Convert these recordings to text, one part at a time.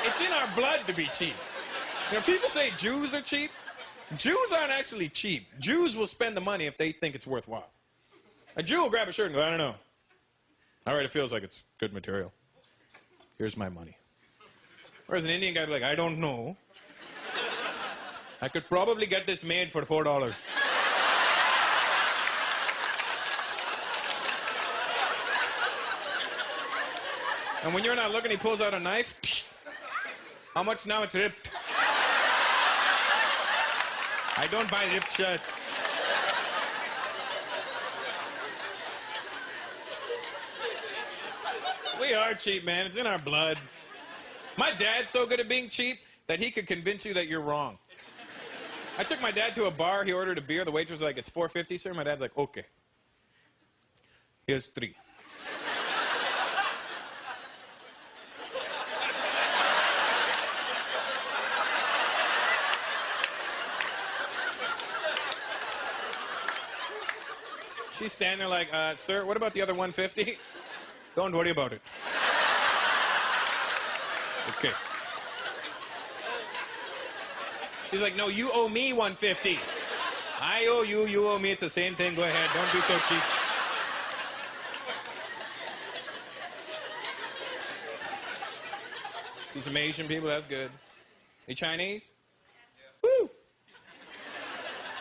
It's in our blood to be cheap. You know, people say Jews are cheap. Jews aren't actually cheap. Jews will spend the money if they think it's worthwhile. A Jew will grab a shirt and go, I don't know. All right, it feels like it's good material. Here's my money. Whereas an Indian guy would be like, I don't know. I could probably get this made for $4. And when you're not looking, he pulls out a knife. How much now? It's ripped. I don't buy ripped shirts. We are cheap, man. It's in our blood. My dad's so good at being cheap that he could convince you that you're wrong. I took my dad to a bar. He ordered a beer. The waitress was like, it's $4.50, sir. My dad's like, okay. Here's 3. She's standing there like, sir, what about the other $1.50? Don't worry about it. Okay. She's like, no, you owe me $1.50. I owe you, you owe me. It's the same thing. Go ahead. Don't be so cheap. See some Asian people? That's good. You Chinese? Yeah. Woo!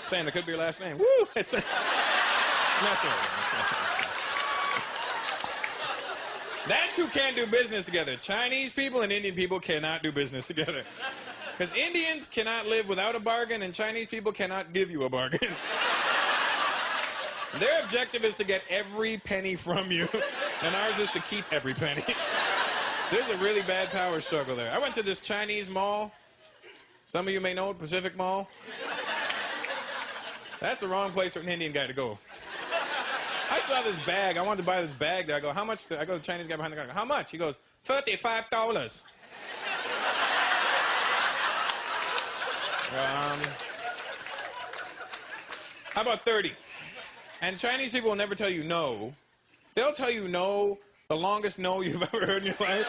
I'm saying that could be your last name. Woo! It's a... That's who can't do business together. Chinese people and Indian people cannot do business together. Because Indians cannot live without a bargain, and Chinese people cannot give you a bargain. Their objective is to get every penny from you, and ours is to keep every penny. There's a really bad power struggle there. I went to this Chinese mall. Some of you may know it, Pacific Mall. That's the wrong place for an Indian guy to go. I saw this bag. I wanted to buy this bag there. I go, how much? I go to the Chinese guy behind the counter. How much? He goes, $35. How about 30? And Chinese people will never tell you no. They'll tell you no, the longest no you've ever heard in your life.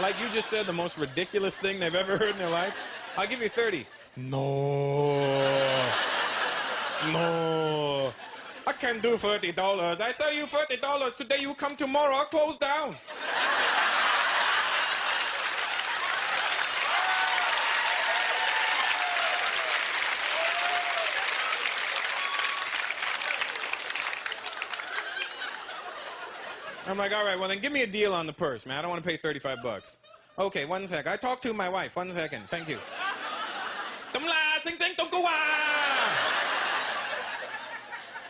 Like you just said the most ridiculous thing they've ever heard in their life. I'll give you 30. No. No. I can't do $30. I sell you $30 today. You come tomorrow. I'll close down. I'm like, all right, well, then give me a deal on the purse, man. I don't want to pay 35 bucks. Okay, 1 sec. I talked to my wife. 1 second. Thank you.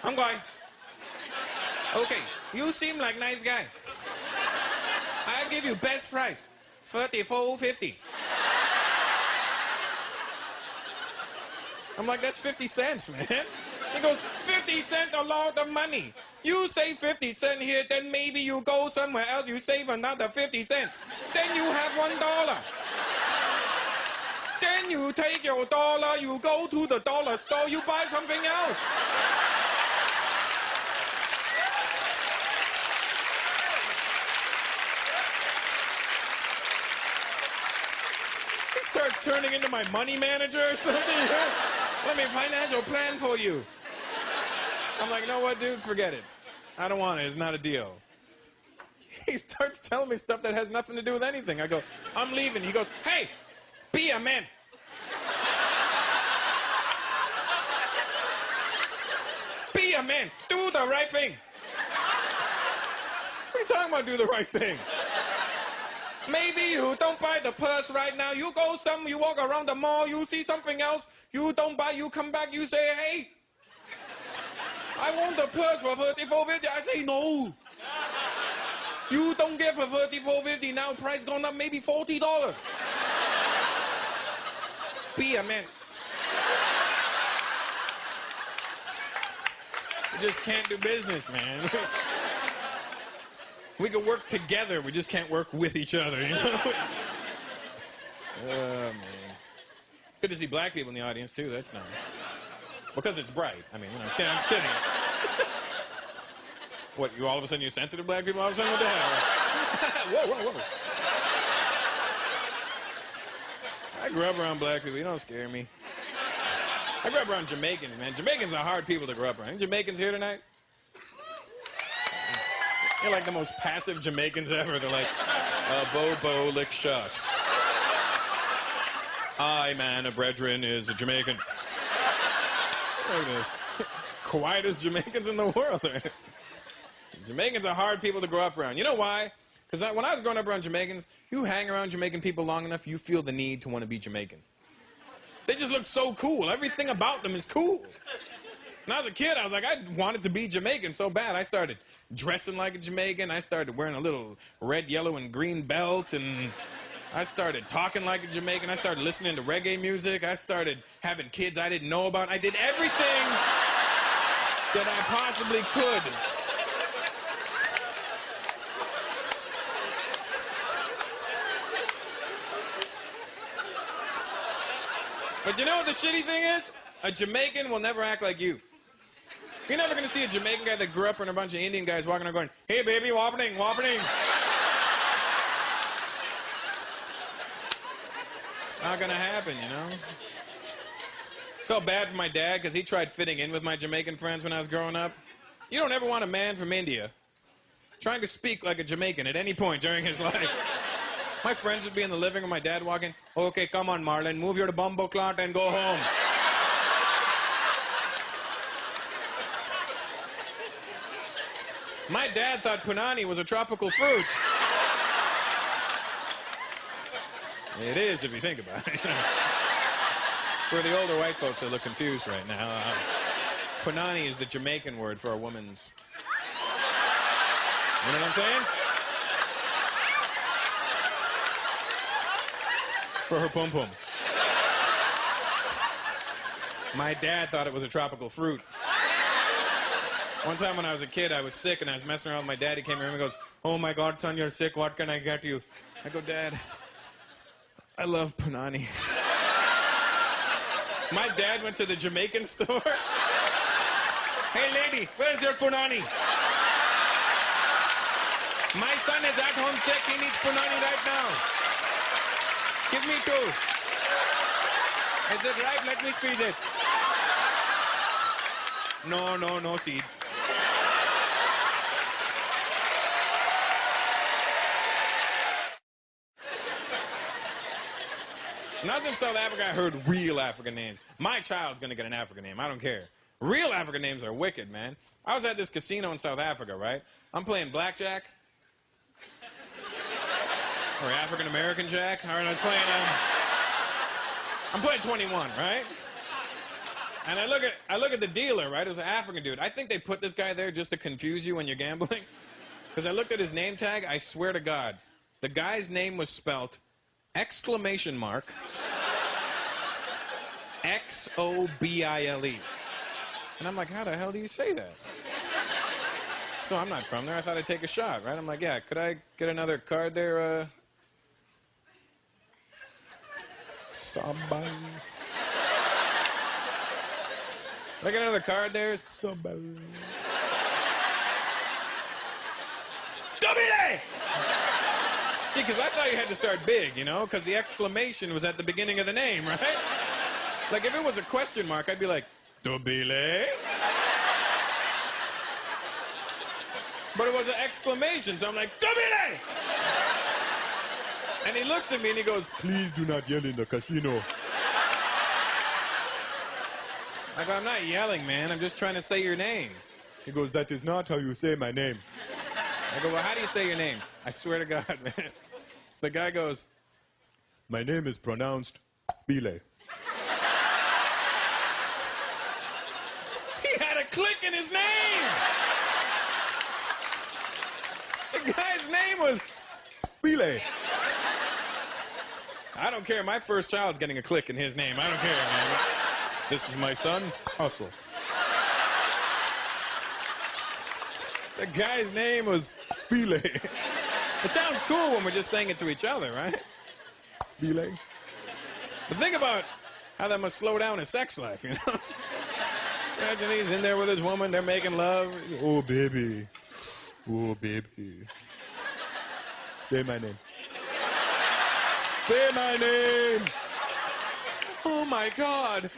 I'm going. Okay, you seem like a nice guy. I'll give you best price. $34.50. I'm like, that's 50 cents, man. He goes, 50 cents a lot of money. You save 50 cents here, then maybe you go somewhere else, you save another 50 cents. Then you have $1. Then you take your dollar, you go to the dollar store, you buy something else. He starts turning into my money manager or something. Let me financial plan for you. I'm like, you know what, dude? Forget it. I don't want it. It's not a deal. He starts telling me stuff that has nothing to do with anything. I go, I'm leaving. He goes, hey, be a man. Be a man. Do the right thing. What are you talking about, do the right thing? Maybe you don't buy the purse right now. You go you walk around the mall, you see something else, you don't buy, you come back, you say, hey, I want the purse for $34.50. I say, no. You don't get for $34.50 now, price gone up maybe $40. Be a man. We just can't do business, man. We can work together, we just can't work with each other, you know? Oh, man. Good to see black people in the audience, too. That's nice. Because it's bright. I mean, you know, I'm just kidding. What, you all of a sudden, you sensitive black people all of a sudden? What the hell? Whoa, whoa, whoa. grew up around black people. You don't scare me. I grew up around Jamaicans, man. Jamaicans are hard people to grow up around. Any Jamaicans here tonight? They're like the most passive Jamaicans ever. They're like, Bobo lick shot. I, man, a brethren, is a Jamaican. Look at this. Quietest Jamaicans in the world. Jamaicans are hard people to grow up around. You know why? Because when I was growing up around Jamaicans, you hang around Jamaican people long enough, you feel the need to want to be Jamaican. They just look so cool. Everything about them is cool. When I was a kid, I was like, I wanted to be Jamaican so bad. I started dressing like a Jamaican. I started wearing a little red, yellow, and green belt. And I started talking like a Jamaican. I started listening to reggae music. I started having kids I didn't know about. I did everything that I possibly could. But you know what the shitty thing is? A Jamaican will never act like you. You're never going to see a Jamaican guy that grew up around a bunch of Indian guys walking around going, hey, baby, wappening, wappening. It's not going to happen, you know? Felt bad for my dad because he tried fitting in with my Jamaican friends when I was growing up. You don't ever want a man from India trying to speak like a Jamaican at any point during his life. My friends would be in the living room, my dad walking, okay, come on, Marlon, move your bumbo clot and go home. My dad thought punani was a tropical fruit. It is, if you think about it. For the older white folks that look confused right now, punani is the Jamaican word for a woman's... You know what I'm saying? For her pum-pum. My dad thought it was a tropical fruit. One time when I was a kid, I was sick, and I was messing around with my dad. He came here and goes, oh, my God, son, you're sick. What can I get you? I go, Dad, I love punani. My dad went to the Jamaican store. Hey, lady, where's your punani? My son is at home sick. He needs punani right now. Give me two. Is it right? Let me squeeze it. No, no, no seeds. When I was in South Africa, I heard real African names. My child's gonna get an African name. I don't care. Real African names are wicked, man. I was at this casino in South Africa, right? I'm playing blackjack. Or African-American Jack. All right, I'm playing 21, right? And I look at the dealer, right? It was an African dude. I think they put this guy there just to confuse you when you're gambling. Because I looked at his name tag, I swear to God, the guy's name was spelt exclamation mark X-O-B-I-L-E. And I'm like, how the hell do you say that? So I'm not from there. I thought I'd take a shot, right? I'm like, yeah, could I get another card there, Somebody. Look at another card there. Somebody. Dobile! See, because I thought you had to start big, you know, because the exclamation was at the beginning of the name, right? Like, if it was a question mark, I'd be like, Dobile? But it was an exclamation, so I'm like, Dobile! And he looks at me and he goes, please do not yell in the casino. I go, I'm not yelling, man. I'm just trying to say your name. He goes, that is not how you say my name. I go, well, how do you say your name? I swear to God, man. The guy goes, my name is pronounced Bile. He had a click in his name. The guy's name was Bile. I don't care. My first child's getting a click in his name. I don't care, man. This is my son, Hustle. The guy's name was Bile. It sounds cool when we're just saying it to each other, right? Bile. But think about how that must slow down his sex life, you know? Imagine he's in there with his woman, they're making love. Oh, baby. Oh, baby. Say my name. Say my name. Oh my God.